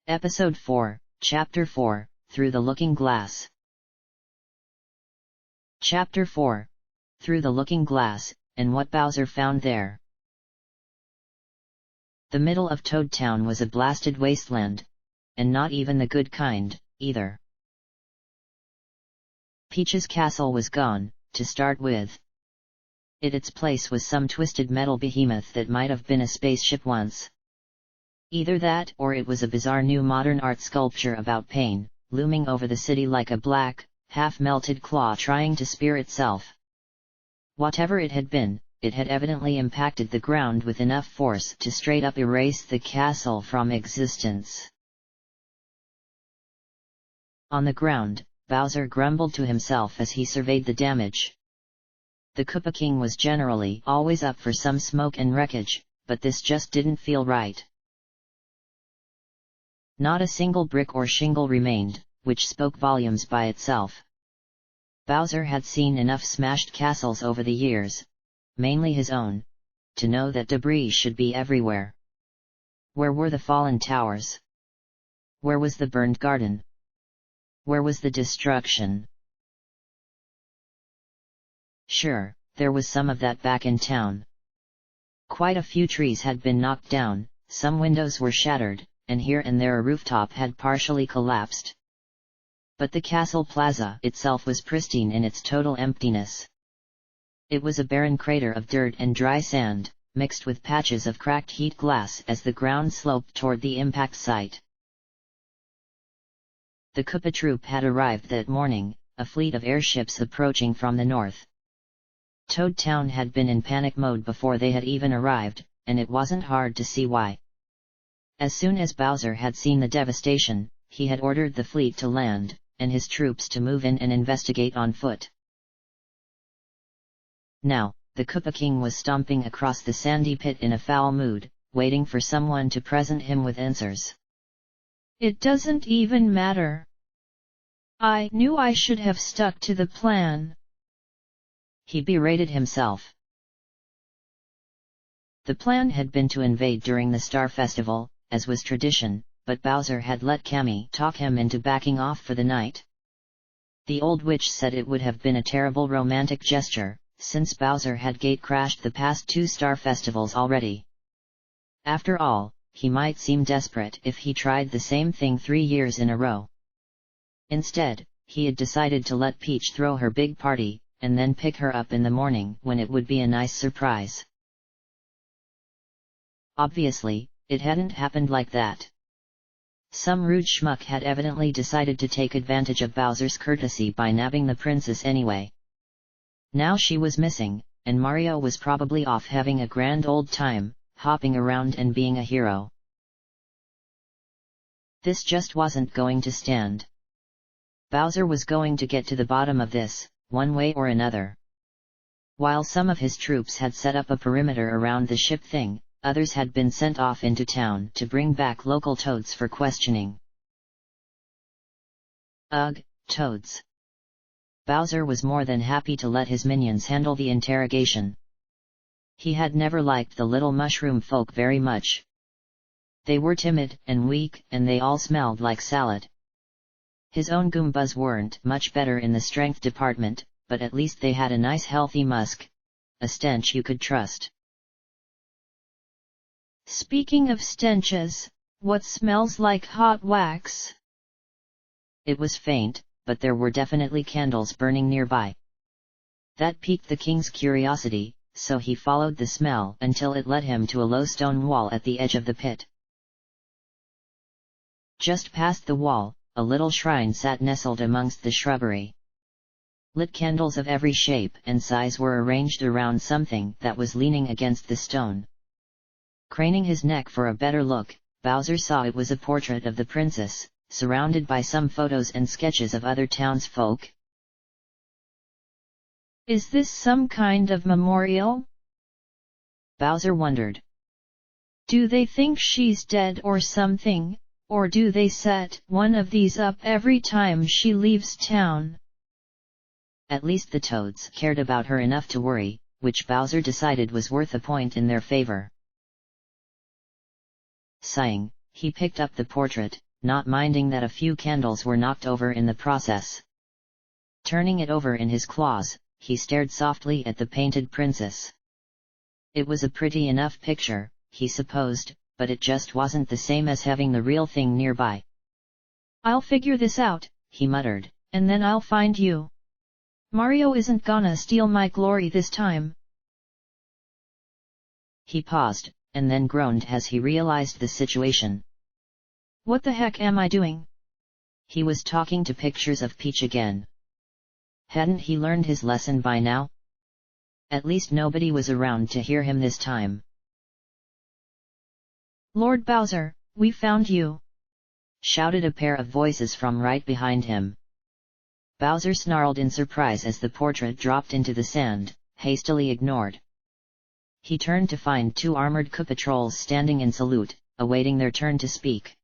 Episode 4, Chapter 4, Through the Looking Glass. Chapter 4, Through the Looking Glass, and what Bowser found there. The middle of Toad Town was a blasted wasteland, and not even the good kind, either. Peach's castle was gone, to start with. In its place was some twisted metal behemoth that might have been a spaceship once. Either that, or it was a bizarre new modern art sculpture about pain, looming over the city like a black, half-melted claw trying to spear itself. Whatever it had been, it had evidently impacted the ground with enough force to straight up erase the castle from existence. On the ground, Bowser grumbled to himself as he surveyed the damage. The Koopa King was generally always up for some smoke and wreckage, but this just didn't feel right. Not a single brick or shingle remained, which spoke volumes by itself. Bowser had seen enough smashed castles over the years, mainly his own, to know that debris should be everywhere. Where were the fallen towers? Where was the burned garden? Where was the destruction? Sure, there was some of that back in town. Quite a few trees had been knocked down, some windows were shattered, and here and there a rooftop had partially collapsed. But the castle plaza itself was pristine in its total emptiness. It was a barren crater of dirt and dry sand, mixed with patches of cracked heat glass as the ground sloped toward the impact site. The Koopa troop had arrived that morning, a fleet of airships approaching from the north. Toad Town had been in panic mode before they had even arrived, and it wasn't hard to see why. As soon as Bowser had seen the devastation, he had ordered the fleet to land, and his troops to move in and investigate on foot. Now, the Koopa King was stomping across the sandy pit in a foul mood, waiting for someone to present him with answers. It doesn't even matter. I knew I should have stuck to the plan. He berated himself. The plan had been to invade during the Star Festival, as was tradition, but Bowser had let Cammy talk him into backing off for the night. The old witch said it would have been a terrible romantic gesture, since Bowser had gate-crashed the past 2 Star Festivals already. After all, he might seem desperate if he tried the same thing 3 years in a row. Instead, he had decided to let Peach throw her big party, and then pick her up in the morning when it would be a nice surprise. Obviously, it hadn't happened like that. Some rude schmuck had evidently decided to take advantage of Bowser's courtesy by nabbing the princess anyway. Now she was missing, and Mario was probably off having a grand old time, hopping around and being a hero. This just wasn't going to stand. Bowser was going to get to the bottom of this, one way or another. While some of his troops had set up a perimeter around the ship thing, others had been sent off into town to bring back local toads for questioning. Ugh, toads. Bowser was more than happy to let his minions handle the interrogation. He had never liked the little mushroom folk very much. They were timid and weak, and they all smelled like salad. His own Goombas weren't much better in the strength department, but at least they had a nice healthy musk, a stench you could trust. Speaking of stenches, what smells like hot wax? It was faint, but there were definitely candles burning nearby. That piqued the king's curiosity, so he followed the smell until it led him to a low stone wall at the edge of the pit. Just past the wall, a little shrine sat nestled amongst the shrubbery. Lit candles of every shape and size were arranged around something that was leaning against the stone. Craning his neck for a better look, Bowser saw it was a portrait of the princess, surrounded by some photos and sketches of other townsfolk. Is this some kind of memorial? Bowser wondered. Do they think she's dead or something, or do they set one of these up every time she leaves town? At least the toads cared about her enough to worry, which Bowser decided was worth a point in their favor. Sighing, he picked up the portrait, not minding that a few candles were knocked over in the process. Turning it over in his claws, he stared softly at the painted princess. It was a pretty enough picture, he supposed, but it just wasn't the same as having the real thing nearby. "I'll figure this out," he muttered, "and then I'll find you. Mario isn't gonna steal my glory this time." He paused, and then groaned as he realized the situation. What the heck am I doing? He was talking to pictures of Peach again. Hadn't he learned his lesson by now? At least nobody was around to hear him this time. "Lord Bowser, we found you!" shouted a pair of voices from right behind him. Bowser snarled in surprise as the portrait dropped into the sand, hastily ignored. He turned to find two armored Koopa trolls standing in salute, awaiting their turn to speak.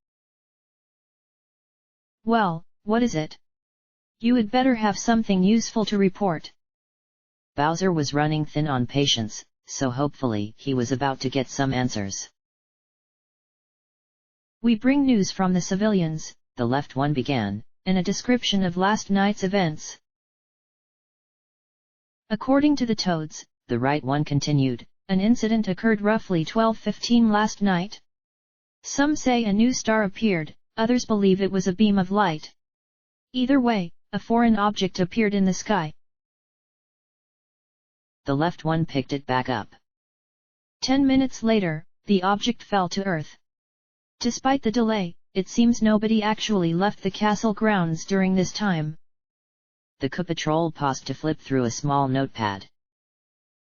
"Well, what is it? You had better have something useful to report." Bowser was running thin on patience, so hopefully he was about to get some answers. "We bring news from the civilians," the left one began, and a description of last night's events. "According to the Toads," the right one continued, "an incident occurred roughly 12:15 last night. Some say a new star appeared, others believe it was a beam of light. Either way, a foreign object appeared in the sky." The left one picked it back up. 10 minutes later, the object fell to Earth. Despite the delay, it seems nobody actually left the castle grounds during this time." The Koopa troll paused to flip through a small notepad.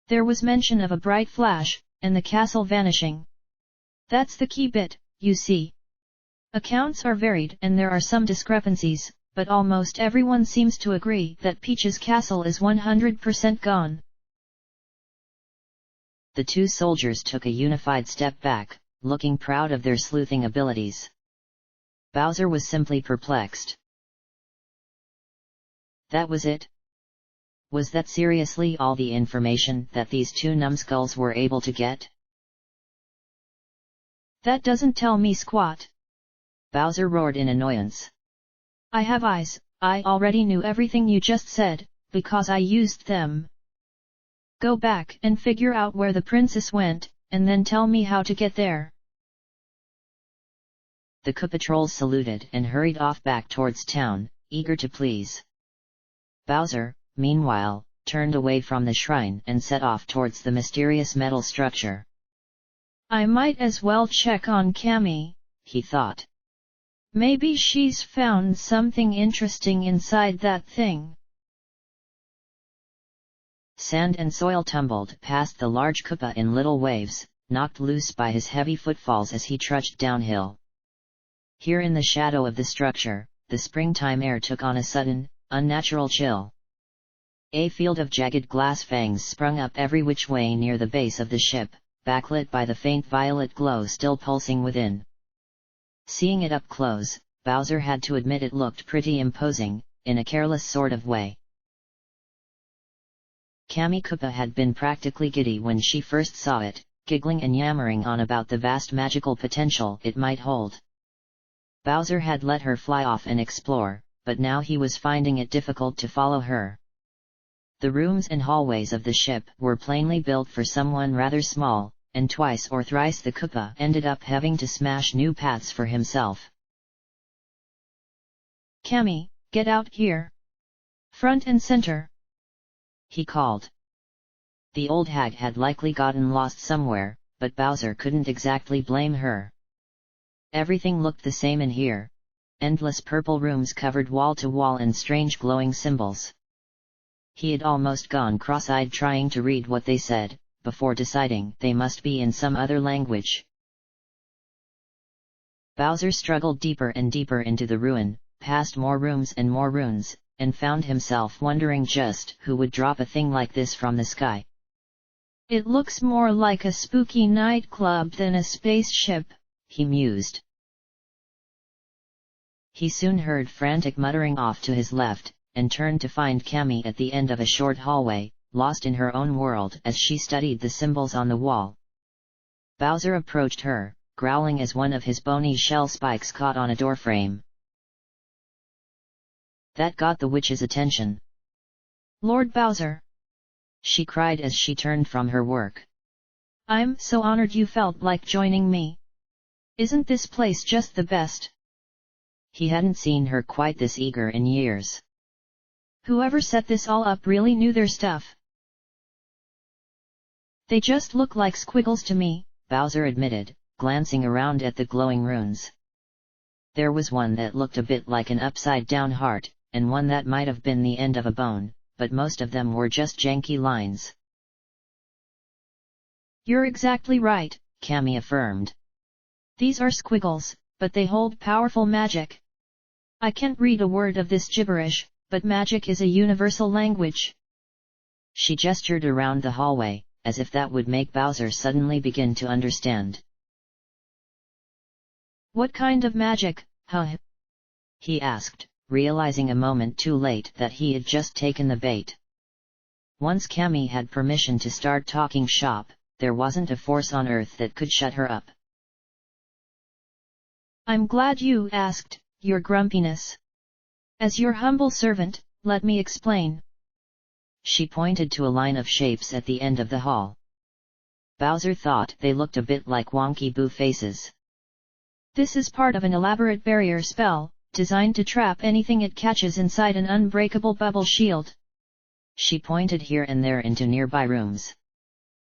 "There was mention of a bright flash, and the castle vanishing. That's the key bit, you see. Accounts are varied and there are some discrepancies, but almost everyone seems to agree that Peach's castle is 100% gone." The two soldiers took a unified step back, looking proud of their sleuthing abilities. Bowser was simply perplexed. That was it? Was that seriously all the information that these two numbskulls were able to get? "That doesn't tell me squat!" Bowser roared in annoyance. "I have eyes, I already knew everything you just said, because I used them. Go back and figure out where the princess went, and then tell me how to get there." The Koopa trolls saluted and hurried off back towards town, eager to please. Bowser, meanwhile, turned away from the shrine and set off towards the mysterious metal structure. "I might as well check on Cammy," he thought. "Maybe she's found something interesting inside that thing." Sand and soil tumbled past the large Koopa in little waves, knocked loose by his heavy footfalls as he trudged downhill. Here in the shadow of the structure, the springtime air took on a sudden, unnatural chill. A field of jagged glass fangs sprung up every which way near the base of the ship, backlit by the faint violet glow still pulsing within. Seeing it up close, Bowser had to admit it looked pretty imposing, in a careless sort of way. Cammy Koopa had been practically giddy when she first saw it, giggling and yammering on about the vast magical potential it might hold. Bowser had let her fly off and explore, but now he was finding it difficult to follow her. The rooms and hallways of the ship were plainly built for someone rather small, and twice or thrice the Koopa ended up having to smash new paths for himself. "Cammy, get out here! Front and center!" he called. The old hag had likely gotten lost somewhere, but Bowser couldn't exactly blame her. Everything looked the same in here. Endless purple rooms covered wall to wall in strange glowing symbols. He had almost gone cross-eyed trying to read what they said, before deciding they must be in some other language. Bowser struggled deeper and deeper into the ruin, past more rooms and more ruins, and found himself wondering just who would drop a thing like this from the sky. "It looks more like a spooky nightclub than a spaceship," he mused. He soon heard frantic muttering off to his left, and turned to find Cammy at the end of a short hallway, lost in her own world as she studied the symbols on the wall. Bowser approached her, growling as one of his bony shell spikes caught on a doorframe. That got the witch's attention. "Lord Bowser!" she cried as she turned from her work. "I'm so honored you felt like joining me. Isn't this place just the best?" He hadn't seen her quite this eager in years. "Whoever set this all up really knew their stuff. They just look like squiggles to me," Bowser admitted, glancing around at the glowing runes. There was one that looked a bit like an upside-down heart, and one that might have been the end of a bone, but most of them were just janky lines. "You're exactly right," Cammy affirmed. "These are squiggles, but they hold powerful magic. I can't read a word of this gibberish, but magic is a universal language." She gestured around the hallway, as if that would make Bowser suddenly begin to understand. "What kind of magic, huh?" he asked, realizing a moment too late that he had just taken the bait. Once Cammy had permission to start talking shop, there wasn't a force on earth that could shut her up. "I'm glad you asked, your grumpiness. As your humble servant, let me explain." She pointed to a line of shapes at the end of the hall. Bowser thought they looked a bit like wonky boo faces. "This is part of an elaborate barrier spell, designed to trap anything it catches inside an unbreakable bubble shield." She pointed here and there into nearby rooms.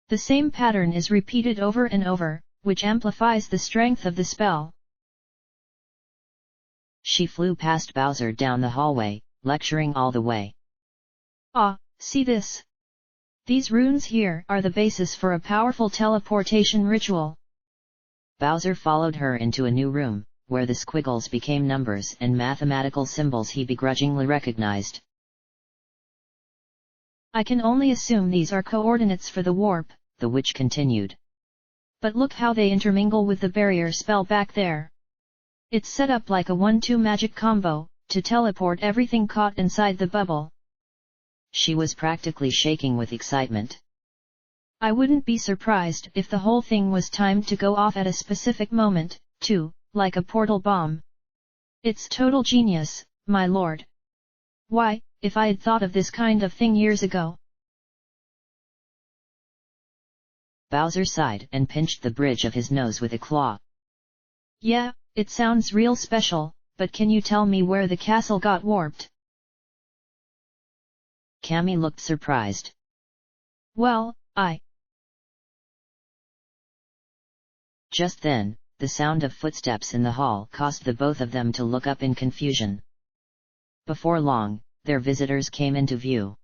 "The same pattern is repeated over and over, which amplifies the strength of the spell." She flew past Bowser down the hallway, lecturing all the way. "Ah, see this? These runes here are the basis for a powerful teleportation ritual." Bowser followed her into a new room, where the squiggles became numbers and mathematical symbols he begrudgingly recognized. "I can only assume these are coordinates for the warp," the witch continued. "But look how they intermingle with the barrier spell back there. It's set up like a 1-2 magic combo, to teleport everything caught inside the bubble." She was practically shaking with excitement. "I wouldn't be surprised if the whole thing was timed to go off at a specific moment, too, like a portal bomb. It's total genius, my lord. Why, if I had thought of this kind of thing years ago." Bowser sighed and pinched the bridge of his nose with a claw. "Yeah, it sounds real special, but can you tell me where the castle got warped?" Cammy looked surprised. "Well, Just then, the sound of footsteps in the hall caused the both of them to look up in confusion. Before long, their visitors came into view.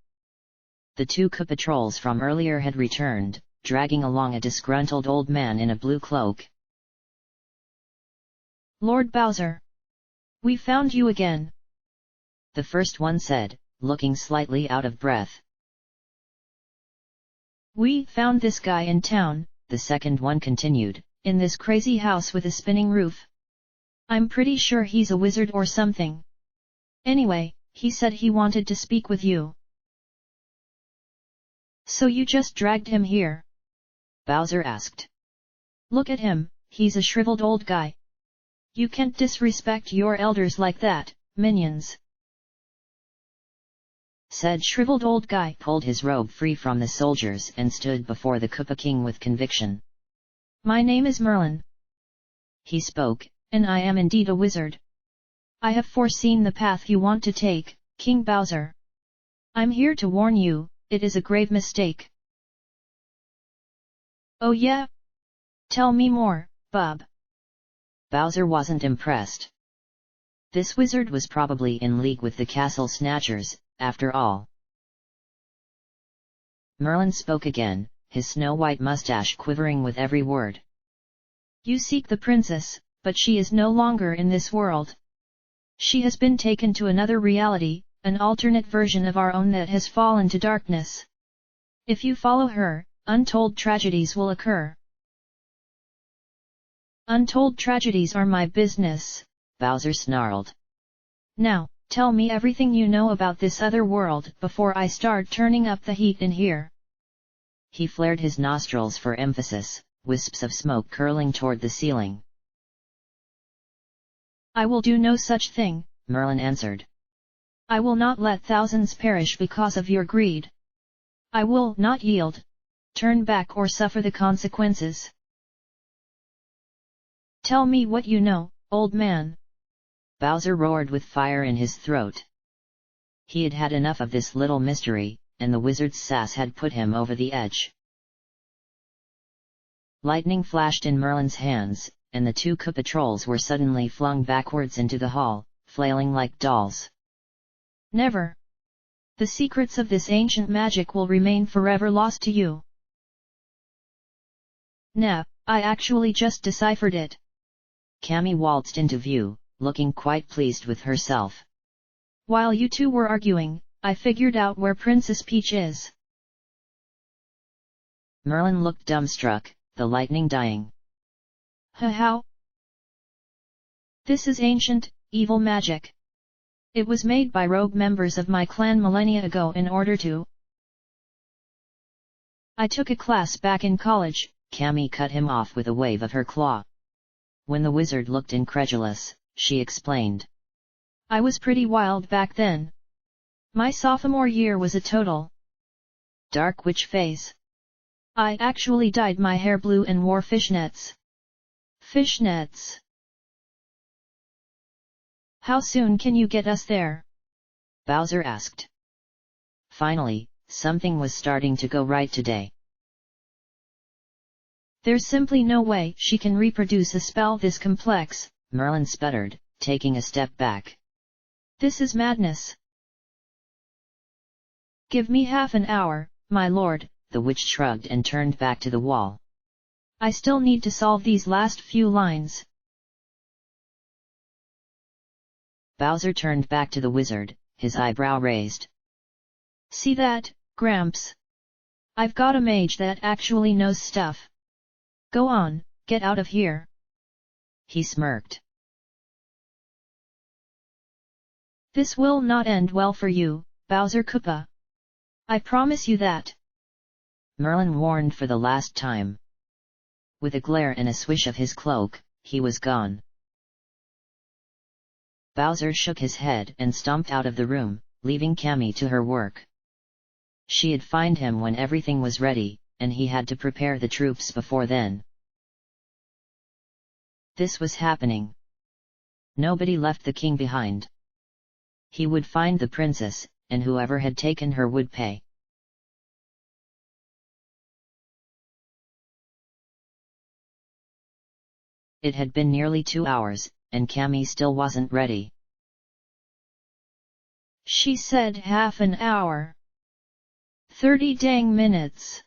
The two patrols from earlier had returned, dragging along a disgruntled old man in a blue cloak. "Lord Bowser! We found you again!" the first one said, looking slightly out of breath. "We found this guy in town," the second one continued, "in this crazy house with a spinning roof. I'm pretty sure he's a wizard or something. Anyway, he said he wanted to speak with you." "So you just dragged him here?" Bowser asked. "Look at him, he's a shriveled old guy. You can't disrespect your elders like that, minions," said shriveled old guy, pulled his robe free from the soldiers and stood before the Koopa King with conviction. "My name is Merlin," he spoke, "and I am indeed a wizard. I have foreseen the path you want to take, King Bowser. I'm here to warn you, it is a grave mistake." "Oh yeah? Tell me more, bub." Bowser wasn't impressed. This wizard was probably in league with the castle snatchers, after all. Merlin spoke again, his snow-white mustache quivering with every word. "You seek the princess, but she is no longer in this world. She has been taken to another reality, an alternate version of our own that has fallen to darkness. If you follow her, untold tragedies will occur." "Untold tragedies are my business," Bowser snarled. "Now, tell me everything you know about this other world before I start turning up the heat in here." He flared his nostrils for emphasis, wisps of smoke curling toward the ceiling. "I will do no such thing," Merlin answered. "I will not let thousands perish because of your greed. I will not yield, turn back or suffer the consequences. Tell me what you know, old man." Bowser roared with fire in his throat. He had had enough of this little mystery, and the wizard's sass had put him over the edge. Lightning flashed in Merlin's hands, and the two Koopa trolls were suddenly flung backwards into the hall, flailing like dolls. "Never! The secrets of this ancient magic will remain forever lost to you." "Nah, I actually just deciphered it." Cammy waltzed into view, looking quite pleased with herself. "While you two were arguing, I figured out where Princess Peach is." Merlin looked dumbstruck, the lightning dying. How? "This is ancient, evil magic. It was made by rogue members of my clan millennia ago in order to..." "I took a class back in college," Cammy cut him off with a wave of her claw. When the wizard looked incredulous, she explained. "I was pretty wild back then. My sophomore year was a total dark witch phase. I actually dyed my hair blue and wore fishnets." "Fishnets? How soon can you get us there?" Bowser asked. Finally, something was starting to go right today. "There's simply no way she can reproduce a spell this complex," Merlin sputtered, taking a step back. "This is madness." "Give me half an hour, my lord," the witch shrugged and turned back to the wall. "I still need to solve these last few lines." Bowser turned back to the wizard, his eyebrow raised. "See that, Gramps? I've got a mage that actually knows stuff. Go on, get out of here." He smirked. "This will not end well for you, Bowser Koopa. I promise you that." Merlin warned for the last time. With a glare and a swish of his cloak, he was gone. Bowser shook his head and stomped out of the room, leaving Cammy to her work. She'd find him when everything was ready, and he had to prepare the troops before then. This was happening. Nobody left the king behind. He would find the princess, and whoever had taken her would pay. It had been nearly 2 hours, and Cammy still wasn't ready. "She said half an hour. 30 dang minutes."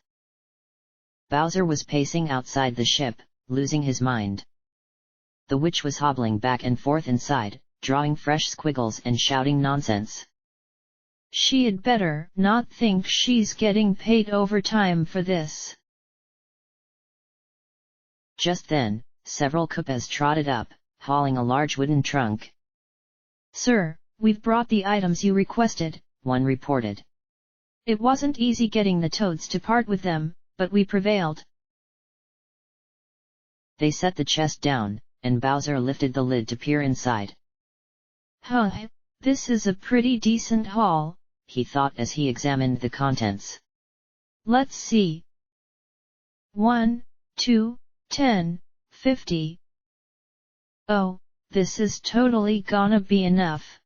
Bowser was pacing outside the ship, losing his mind. The witch was hobbling back and forth inside, drawing fresh squiggles and shouting nonsense. "She'd better not think she's getting paid overtime for this." Just then, several Koopas trotted up, hauling a large wooden trunk. "Sir, we've brought the items you requested," one reported. "It wasn't easy getting the toads to part with them, but we prevailed." They set the chest down, and Bowser lifted the lid to peer inside. "Huh, this is a pretty decent haul," he thought as he examined the contents. "Let's see. 1, 2, 10, 50. Oh, this is totally gonna be enough."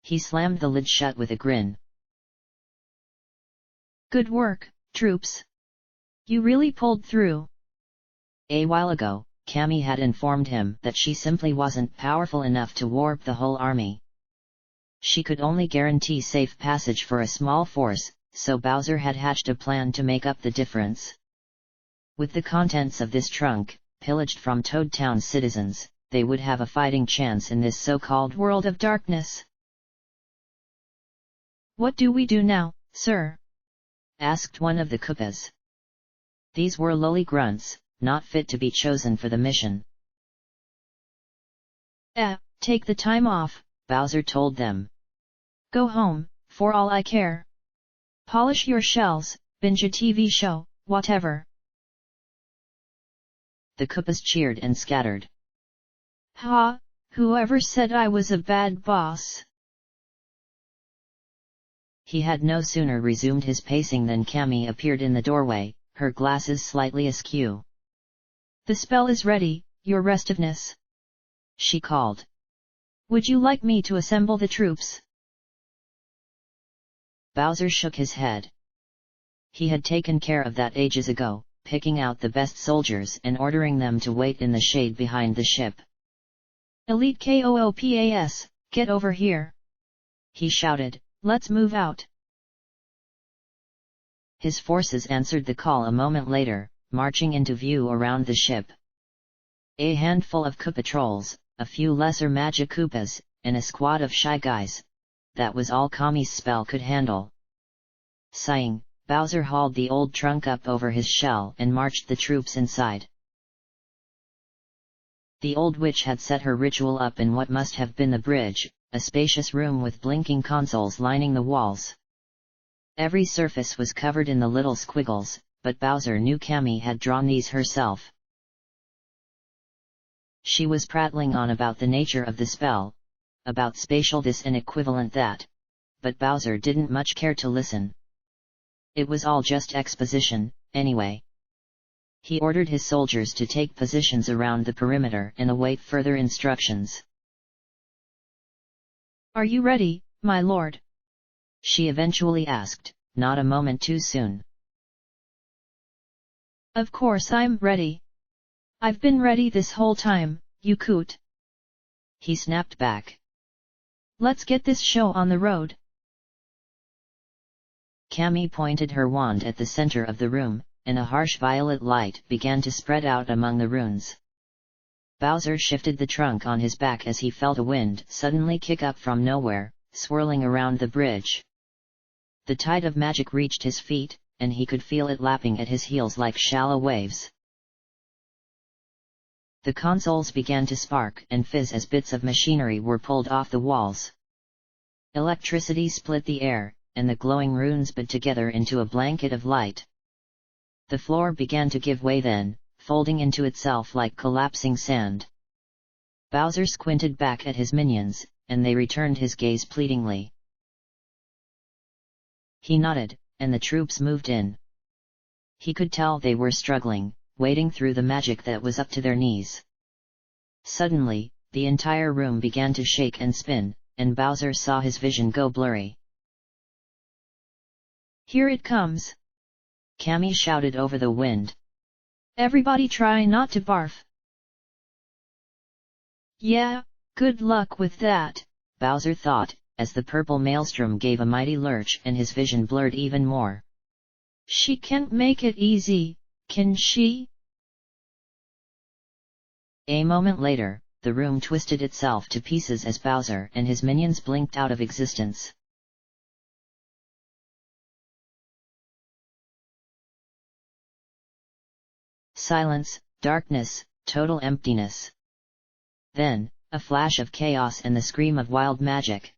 He slammed the lid shut with a grin. "Good work, troops. You really pulled through." A while ago, Cammy had informed him that she simply wasn't powerful enough to warp the whole army. She could only guarantee safe passage for a small force, so Bowser had hatched a plan to make up the difference. With the contents of this trunk, pillaged from Toad Town's citizens, they would have a fighting chance in this so-called world of darkness. "What do we do now, sir?" asked one of the Koopas. These were lowly grunts, not fit to be chosen for the mission. Take the time off," Bowser told them. "Go home, for all I care. Polish your shells, binge a TV show, whatever." The Koopas cheered and scattered. Ha! Whoever said I was a bad boss? He had no sooner resumed his pacing than Cammy appeared in the doorway, her glasses slightly askew. The spell is ready, your restiveness, she called. Would you like me to assemble the troops? Bowser shook his head. He had taken care of that ages ago, picking out the best soldiers and ordering them to wait in the shade behind the ship. Elite Koopas, get over here! He shouted. Let's move out! His forces answered the call a moment later, marching into view around the ship. A handful of Koopa trolls, a few lesser magic Koopas, and a squad of shy guys. That was all Kami's spell could handle. Sighing, Bowser hauled the old trunk up over his shell and marched the troops inside. The old witch had set her ritual up in what must have been the bridge, a spacious room with blinking consoles lining the walls. Every surface was covered in the little squiggles, but Bowser knew Cammy had drawn these herself. She was prattling on about the nature of the spell, about spatial this and equivalent that, but Bowser didn't much care to listen. It was all just exposition, anyway. He ordered his soldiers to take positions around the perimeter and await further instructions. Are you ready, my lord? She eventually asked, not a moment too soon. Of course I'm ready. I've been ready this whole time, you coot. He snapped back. Let's get this show on the road. Cammy pointed her wand at the center of the room, and a harsh violet light began to spread out among the runes. Bowser shifted the trunk on his back as he felt a wind suddenly kick up from nowhere, swirling around the bridge. The tide of magic reached his feet, and he could feel it lapping at his heels like shallow waves. The consoles began to spark and fizz as bits of machinery were pulled off the walls. Electricity split the air, and the glowing runes bit together into a blanket of light. The floor began to give way then, folding into itself like collapsing sand. Bowser squinted back at his minions, and they returned his gaze pleadingly. He nodded, and the troops moved in. He could tell they were struggling, wading through the magic that was up to their knees. Suddenly, the entire room began to shake and spin, and Bowser saw his vision go blurry. Here it comes! Cammy shouted over the wind. Everybody try not to barf. Yeah, good luck with that, Bowser thought, as the purple maelstrom gave a mighty lurch and his vision blurred even more. She can't make it easy, can she? A moment later, the room twisted itself to pieces as Bowser and his minions blinked out of existence. Silence, darkness, total emptiness. Then, a flash of chaos and the scream of wild magic.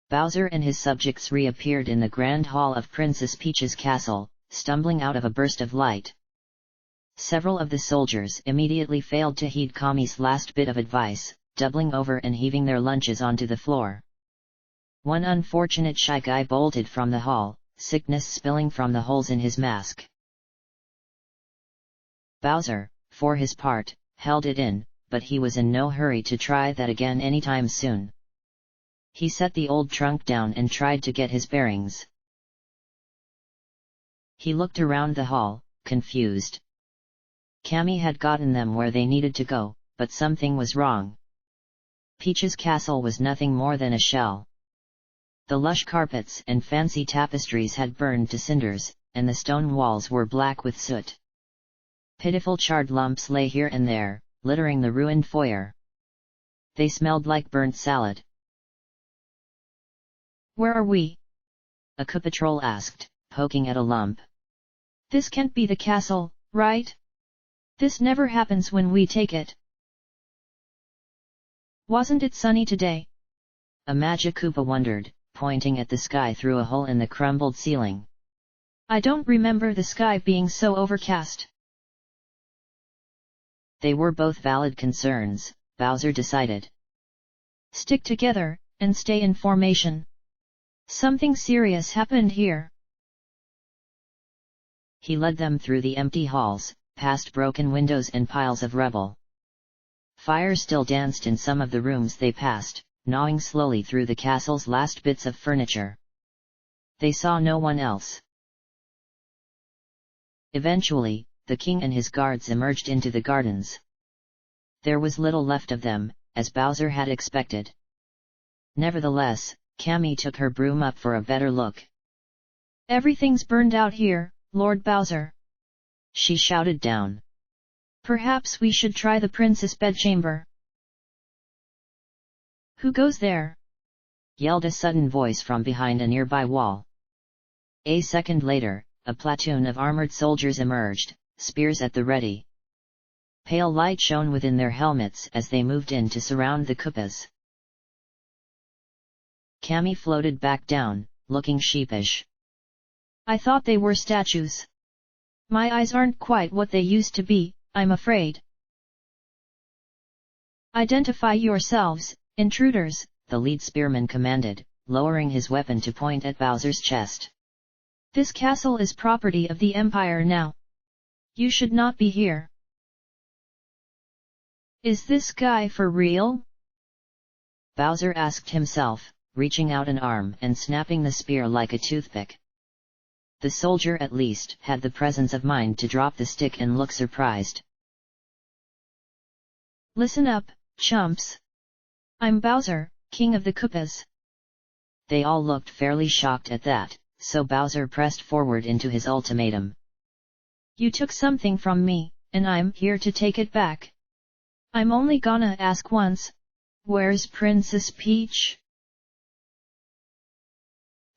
Bowser and his subjects reappeared in the grand hall of Princess Peach's castle, stumbling out of a burst of light. Several of the soldiers immediately failed to heed Kami's last bit of advice, doubling over and heaving their lunches onto the floor. One unfortunate shy guy bolted from the hall, sickness spilling from the holes in his mask. Bowser, for his part, held it in, but he was in no hurry to try that again anytime soon. He set the old trunk down and tried to get his bearings. He looked around the hall, confused. Cammy had gotten them where they needed to go, but something was wrong. Peach's castle was nothing more than a shell. The lush carpets and fancy tapestries had burned to cinders, and the stone walls were black with soot. Pitiful charred lumps lay here and there, littering the ruined foyer. They smelled like burnt salad. Where are we? A Koopa troll asked, poking at a lump. This can't be the castle, right? This never happens when we take it. Wasn't it sunny today? A Magic Koopa wondered, pointing at the sky through a hole in the crumbled ceiling. I don't remember the sky being so overcast. They were both valid concerns, Bowser decided. Stick together, and stay in formation. Something serious happened here. He led them through the empty halls, past broken windows and piles of rubble. Fire still danced in some of the rooms they passed, gnawing slowly through the castle's last bits of furniture. They saw no one else. Eventually, the king and his guards emerged into the gardens. There was little left of them, as Bowser had expected. Nevertheless, Cammy took her broom up for a better look. Everything's burned out here, Lord Bowser, she shouted down. Perhaps we should try the princess' bedchamber. Who goes there? Yelled a sudden voice from behind a nearby wall. A second later, a platoon of armored soldiers emerged, spears at the ready. Pale light shone within their helmets as they moved in to surround the Koopas. Cammy floated back down, looking sheepish. I thought they were statues. My eyes aren't quite what they used to be, I'm afraid. Identify yourselves, intruders, the lead spearman commanded, lowering his weapon to point at Bowser's chest. This castle is property of the Empire now. You should not be here. Is this guy for real? Bowser asked himself, reaching out an arm and snapping the spear like a toothpick. The soldier at least had the presence of mind to drop the stick and look surprised. Listen up, chumps. I'm Bowser, king of the Koopas. They all looked fairly shocked at that, so Bowser pressed forward into his ultimatum. You took something from me, and I'm here to take it back. I'm only gonna ask once. Where's Princess Peach?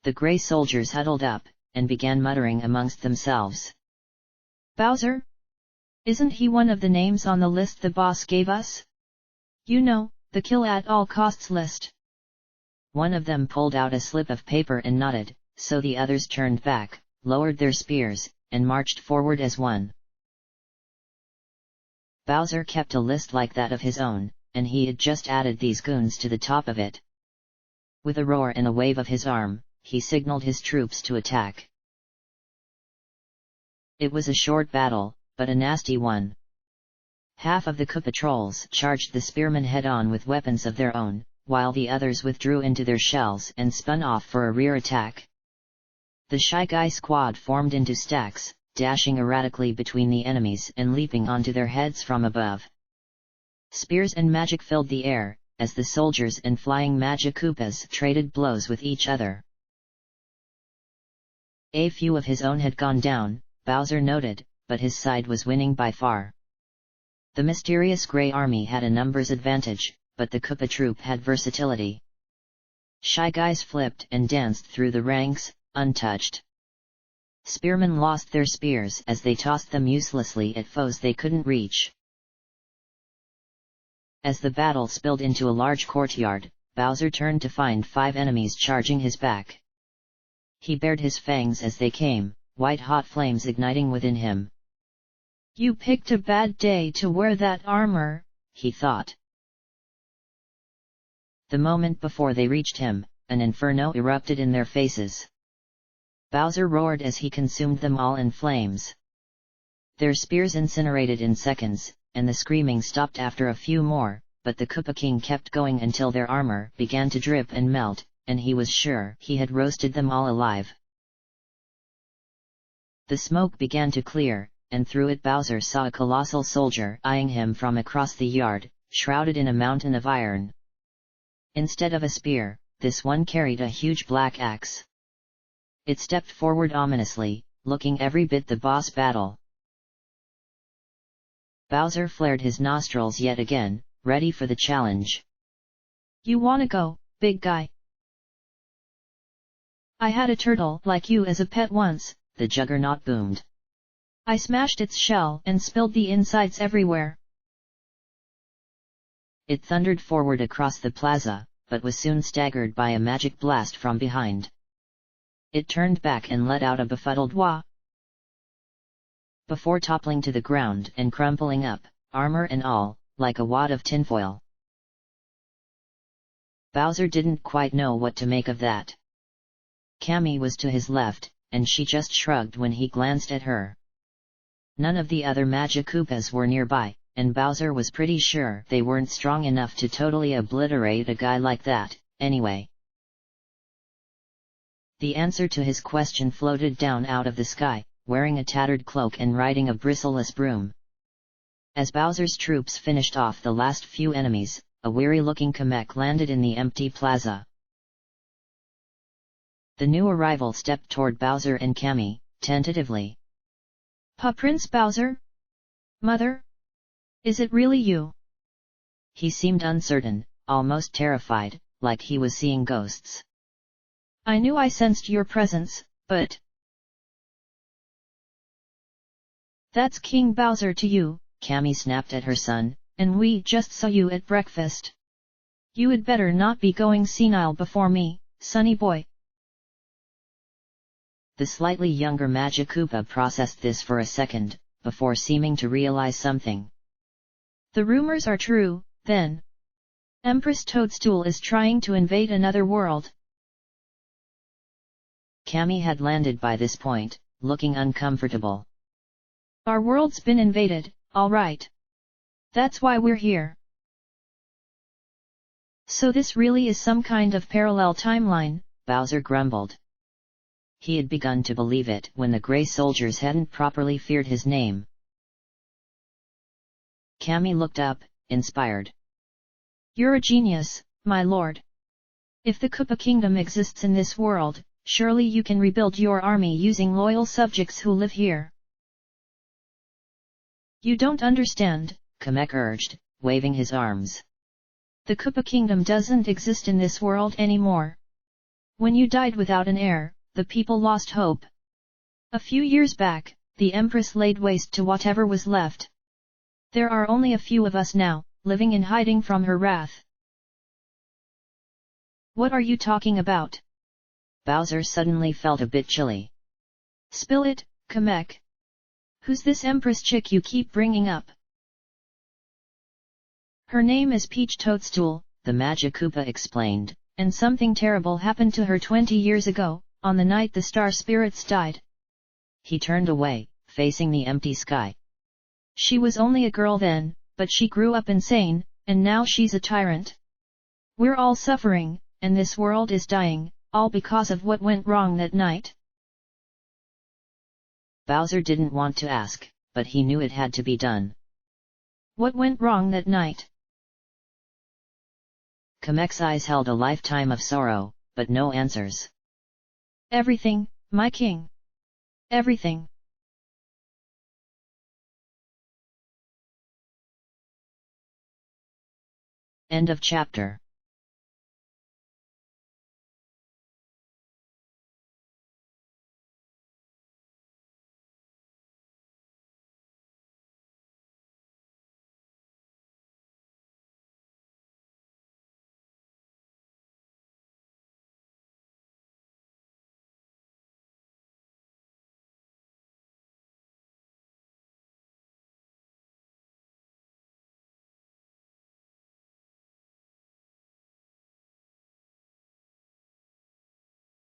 The gray soldiers huddled up, and began muttering amongst themselves. Bowser? Isn't he one of the names on the list the boss gave us? You know, the kill at all costs list. One of them pulled out a slip of paper and nodded, so the others turned back, lowered their spears, and marched forward as one. Bowser kept a list like that of his own, and he had just added these goons to the top of it. With a roar and a wave of his arm, he signaled his troops to attack. It was a short battle, but a nasty one. Half of the Koopa trolls charged the spearmen head-on with weapons of their own, while the others withdrew into their shells and spun off for a rear attack. The Shy Guy squad formed into stacks, dashing erratically between the enemies and leaping onto their heads from above. Spears and magic filled the air, as the soldiers and flying magic Koopas traded blows with each other. A few of his own had gone down, Bowser noted, but his side was winning by far. The mysterious Grey Army had a numbers advantage, but the Koopa troop had versatility. Shy Guys flipped and danced through the ranks, untouched. Spearmen lost their spears as they tossed them uselessly at foes they couldn't reach. As the battle spilled into a large courtyard, Bowser turned to find 5 enemies charging his back. He bared his fangs as they came, white-hot flames igniting within him. You picked a bad day to wear that armor, he thought. The moment before they reached him, an inferno erupted in their faces. Bowser roared as he consumed them all in flames. Their spears incinerated in seconds, and the screaming stopped after a few more, but the Koopa King kept going until their armor began to drip and melt, and he was sure he had roasted them all alive. The smoke began to clear, and through it Bowser saw a colossal soldier eyeing him from across the yard, shrouded in a mountain of iron. Instead of a spear, this one carried a huge black axe. It stepped forward ominously, looking every bit the boss battle. Bowser flared his nostrils yet again, ready for the challenge. You wanna go, big guy? I had a turtle like you as a pet once, the juggernaut boomed. I smashed its shell and spilled the insides everywhere. It thundered forward across the plaza, but was soon staggered by a magic blast from behind. It turned back and let out a befuddled wah. Before toppling to the ground and crumpling up, armor and all, like a wad of tinfoil. Bowser didn't quite know what to make of that. Cammy was to his left, and she just shrugged when he glanced at her. None of the other Magikoopas were nearby, and Bowser was pretty sure they weren't strong enough to totally obliterate a guy like that, anyway. The answer to his question floated down out of the sky, wearing a tattered cloak and riding a bristleless broom. As Bowser's troops finished off the last few enemies, a weary-looking Kamek landed in the empty plaza. The new arrival stepped toward Bowser and Cammy, tentatively. Prince Bowser? Mother? Is it really you? He seemed uncertain, almost terrified, like he was seeing ghosts. I knew I sensed your presence, but... That's King Bowser to you, Cammy snapped at her son, and we just saw you at breakfast. You had better not be going senile before me, sonny boy. The slightly younger Magikoopa processed this for a second, before seeming to realize something. The rumors are true, then. Empress Toadstool is trying to invade another world. Cammy had landed by this point, looking uncomfortable. Our world's been invaded, all right. That's why we're here. So this really is some kind of parallel timeline, Bowser grumbled. He had begun to believe it when the Grey soldiers hadn't properly feared his name. Cammy looked up, inspired. You're a genius, my lord. If the Koopa Kingdom exists in this world, surely you can rebuild your army using loyal subjects who live here. You don't understand, Kamek urged, waving his arms. The Koopa Kingdom doesn't exist in this world anymore. When you died without an heir, the people lost hope. A few years back, the Empress laid waste to whatever was left. There are only a few of us now, living in hiding from her wrath. What are you talking about? Bowser suddenly felt a bit chilly. Spill it, Kamek. Who's this Empress chick you keep bringing up? Her name is Peach Toadstool, the Magikoopa explained. And something terrible happened to her 20 years ago, on the night the star spirits died. He turned away, facing the empty sky. She was only a girl then, but she grew up insane, and now she's a tyrant. We're all suffering, and this world is dying, all because of what went wrong that night. Bowser didn't want to ask, but he knew it had to be done. What went wrong that night? Kamek's eyes held a lifetime of sorrow, but no answers. Everything, my king. Everything. End of chapter.